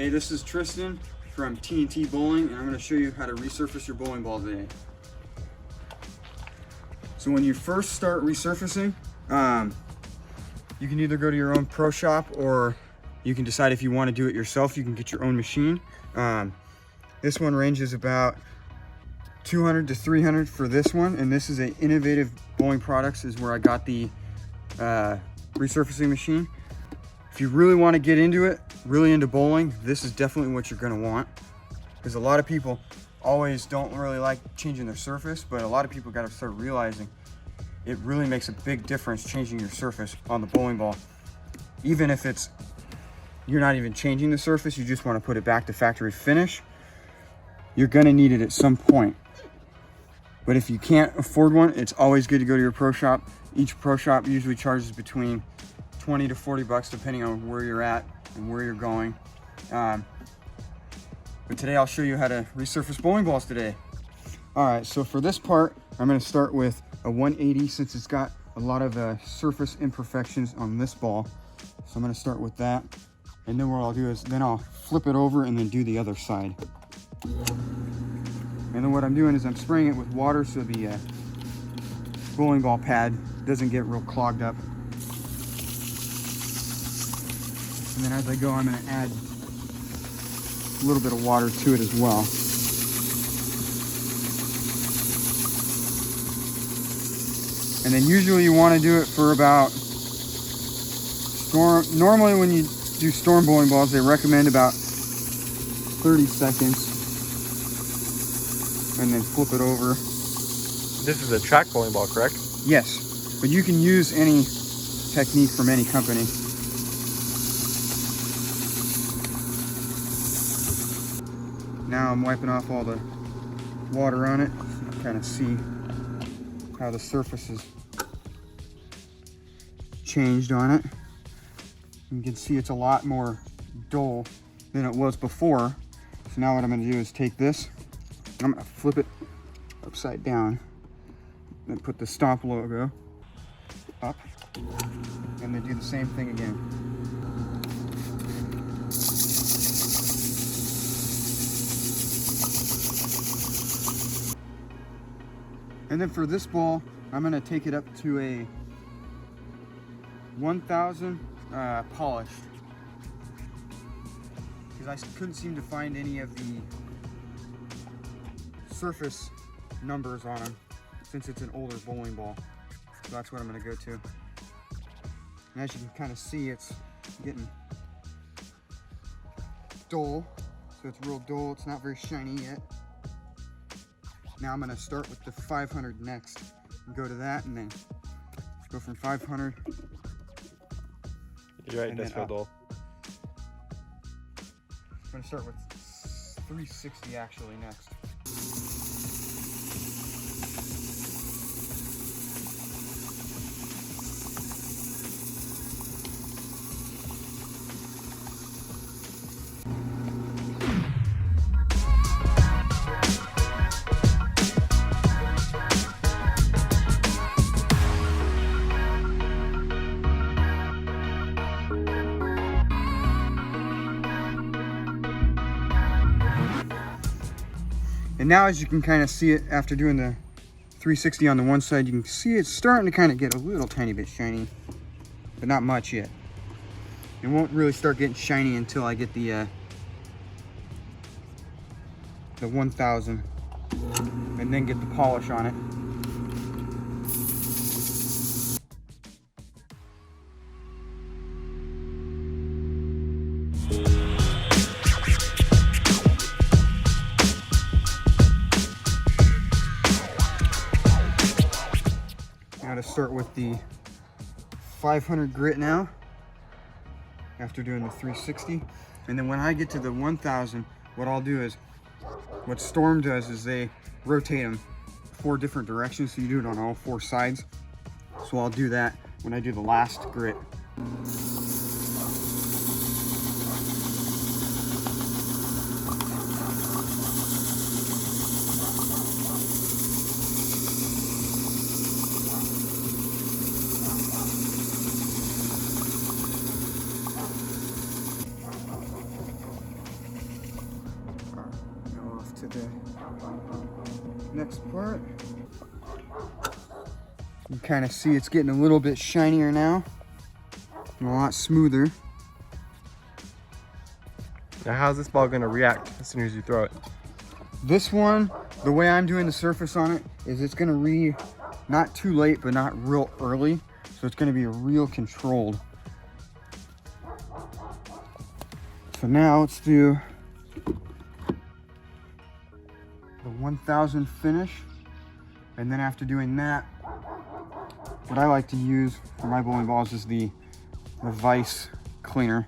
Hey, this is Tristan from T&T Bowling, and I'm going to show you how to resurface your bowling ball today. So when you first start resurfacing, you can either go to your own pro shop, or you can decide if you want to do it yourself. You can get your own machine. This one ranges about $200 to $300 for this one, and this is a Innovative Bowling Products is where I got the resurfacing machine. If you really want to get into it, really into bowling, this is definitely what you're going to want, because a lot of people always don't really like changing their surface, but a lot of people got to start realizing it really makes a big difference changing your surface on the bowling ball. Even if you're not even changing the surface, you just want to put it back to factory finish, you're going to need it at some point. But if you can't afford one, it's always good to go to your pro shop. Each pro shop usually charges between 20 to 40 bucks depending on where you're at and where you're going. But today I'll show you how to resurface bowling balls today. All right, so for this part, I'm gonna start with a 180 since it's got a lot of surface imperfections on this ball. So I'm gonna start with that. And then what I'll do is then I'll flip it over and then do the other side. And then what I'm doing is I'm spraying it with water so the bowling ball pad doesn't get real clogged up. And then as I go, I'm going to add a little bit of water to it as well. And then usually you want to do it for about normally when you do storm bowling balls, they recommend about 30 seconds. And then flip it over. This is a track bowling ball, correct? Yes, but you can use any technique from any company. Now I'm wiping off all the water on it, so you can kind of see how the surface is changed on it. You can see it's a lot more dull than it was before. So now what I'm going to do is take this, I'm going to flip it upside down, then put the Stomp logo up, and then do the same thing again. And then for this ball, I'm going to take it up to a 1000 polished, because I couldn't seem to find any of the surface numbers on them since it's an older bowling ball. So that's what I'm going to go to. And as you can kind of see, it's getting dull. So it's real dull. It's not very shiny yet. Now I'm going to start with the 500 next and go to that, and then go from 500. You're right, that's real dull. I'm going to start with 360 actually next. And now as you can kind of see it after doing the 360 on the one side, you can see it's starting to kind of get a little tiny bit shiny, but not much yet. It won't really start getting shiny until I get the 1000 and then get the polish on it. Now to start with the 500 grit now, after doing the 360. And then when I get to the 1000, what I'll do is, what Storm does is they rotate them 4 different directions, so you do it on all 4 sides. So I'll do that when I do the last grit. Okay. Next part. You kind of see it's getting a little bit shinier now and a lot smoother. Now how's this ball gonna react as soon as you throw it? This one, the way I'm doing the surface on it is it's gonna read not too late, but not real early. So it's gonna be real controlled. So now let's do the 1000 finish. And then after doing that, what I like to use for my bowling balls is the Vice cleaner.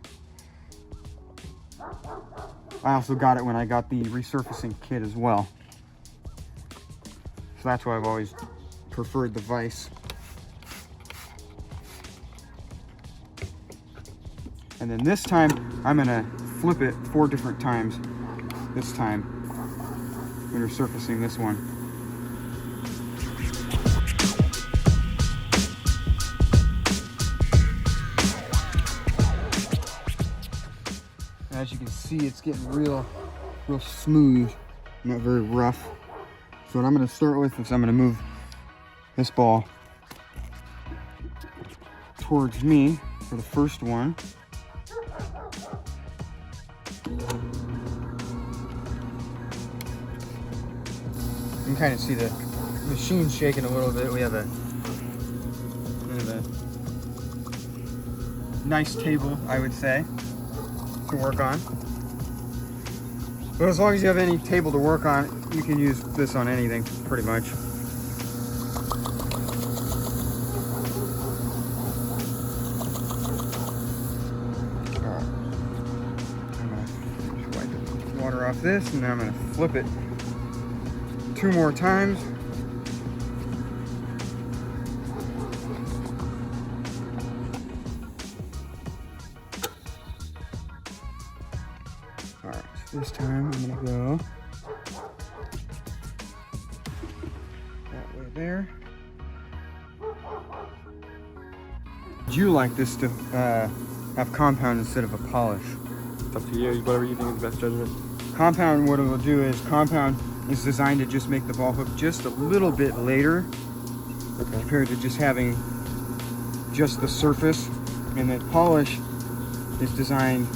I also got it when I got the resurfacing kit as well. So that's why I've always preferred the Vice. And then this time, I'm gonna flip it 4 different times this time when resurfacing this one. As you can see, it's getting real smooth, not very rough. So what I'm gonna start with is I'm gonna move this ball towards me for the first one. You can kind of see the machine shaking a little bit. We have a nice table, I would say, to work on. But as long as you have any table to work on, you can use this on anything, pretty much. Alright. I'm gonna just wipe the water off this, and then I'm gonna flip it 2 more times. Alright, so this time I'm gonna go that way there. Would you like this to have compound instead of a polish? It's up to you, whatever you think is the best judgment. Compound, what it will do is compound is designed to just make the ball hook just a little bit later, Okay. compared to just having just the surface. And then polish is designed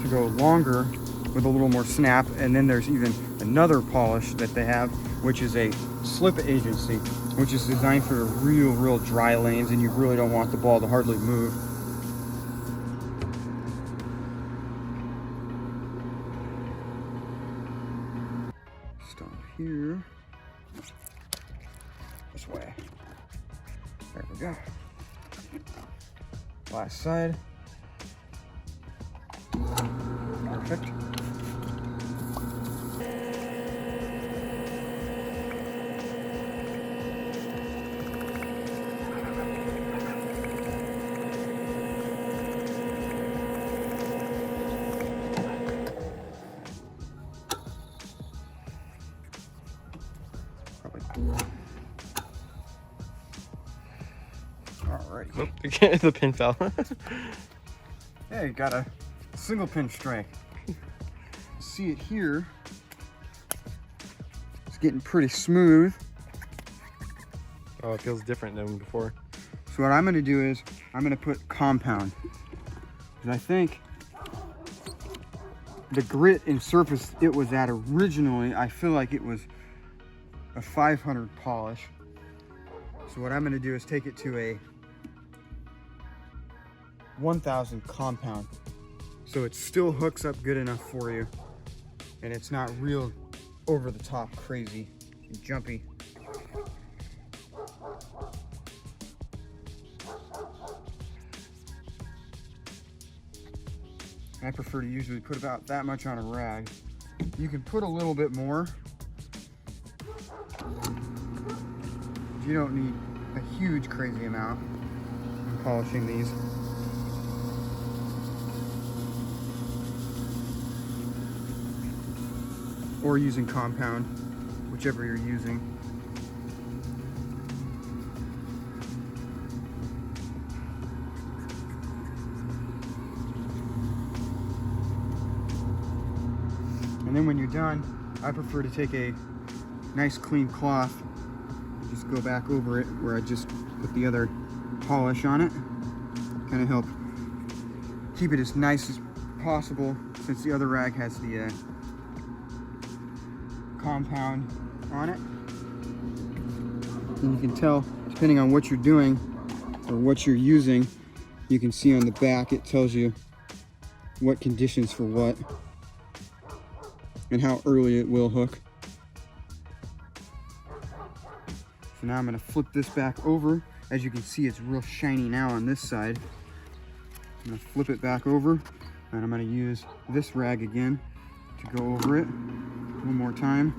to go longer with a little more snap. And then there's even another polish that they have, which is a slip agency, which is designed for real dry lanes, and you really don't want the ball to hardly move. Stop here. This way. There we go. Last side. Perfect. Alright. Oop, the pin fell. Hey, got a single pin strike. See it here. It's getting pretty smooth. Oh, it feels different than before. So what I'm going to do is I'm going to put compound. Because I think the grit and surface it was at originally, I feel like it was a 500 polish. So what I'm going to do is take it to a 1000 compound. So it still hooks up good enough for you. And it's not real over the top crazy and jumpy. I prefer to usually put about that much on a rag. You can put a little bit more. You don't need a huge crazy amount in polishing these. Or using compound, whichever you're using. And then when you're done, I prefer to take a nice clean cloth, just go back over it where I just put the other polish on it. Kind of help keep it as nice as possible, since the other rag has the compound on it. And you can tell, depending on what you're doing or what you're using, you can see on the back it tells you what conditions for what and how early it will hook. So now I'm going to flip this back over. As you can see, it's real shiny now on this side. I'm going to flip it back over, and I'm going to use this rag again to go over it one more time.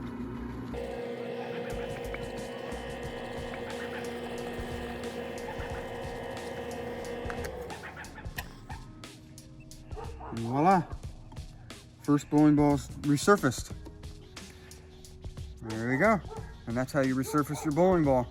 And voila, first bowling ball's resurfaced. There we go. And that's how you resurface your bowling ball.